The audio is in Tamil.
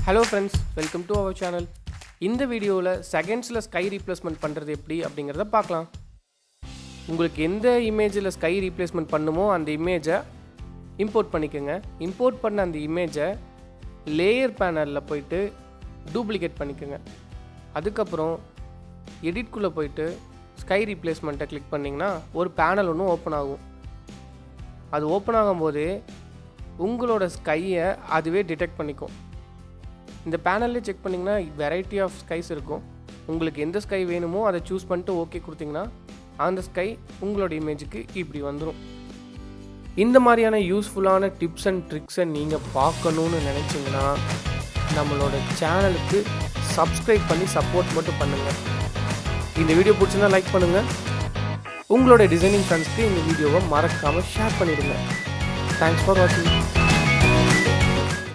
Hello friends, welcome to our channel. இந்த வீடியோவில் செகண்ட்ஸில் ஸ்கை ரீப்ளேஸ்மெண்ட் பண்ணுறது எப்படி அப்படிங்கிறத பார்க்கலாம். உங்களுக்கு எந்த இமேஜில் ஸ்கை ரீப்ளேஸ்மெண்ட் பண்ணுமோ அந்த இமேஜை இம்போர்ட் பண்ணிக்கோங்க. இம்போர்ட் பண்ண அந்த இமேஜை லேயர் பேனலில் போயிட்டு டூப்ளிகேட் பண்ணிக்கோங்க. அதுக்கப்புறம் எடிட்குள்ளே போயிட்டு ஸ்கை ரீப்ளேஸ்மெண்ட்டை கிளிக் பண்ணிங்கன்னா ஒரு பேனல் ஒன்று ஓப்பன் ஆகும். அது ஓப்பன் ஆகும்போது உங்களோட ஸ்கையை அதுவே டிடெக்ட் பண்ணிக்கும். இந்த பேனல்லே செக் பண்ணிங்கன்னா வெரைட்டி ஆஃப் ஸ்கைஸ் இருக்கும். உங்களுக்கு எந்த ஸ்கை வேணுமோ அதை சூஸ் பண்ணிட்டு ஓகே கொடுத்தீங்கன்னா அந்த ஸ்கை உங்களோட இமேஜுக்கு இப்படி வந்துடும். இந்த மாதிரியான யூஸ்ஃபுல்லான டிப்ஸ் அண்ட் ட்ரிக்ஸை நீங்கள் பார்க்கணுன்னு நினச்சிங்கன்னா நம்மளோட சேனலுக்கு சப்ஸ்கிரைப் பண்ணி சப்போர்ட் மட்டும் பண்ணுங்கள். இந்த வீடியோ பிடிச்சிருந்தா லைக் பண்ணுங்கள். உங்களோட டிசைனிங் ஃப்ரெண்ட்ஸ்க்கு இந்த வீடியோவை மறக்காமல் ஷேர் பண்ணிடுங்க. தேங்க்ஸ் ஃபார் வாட்சிங்.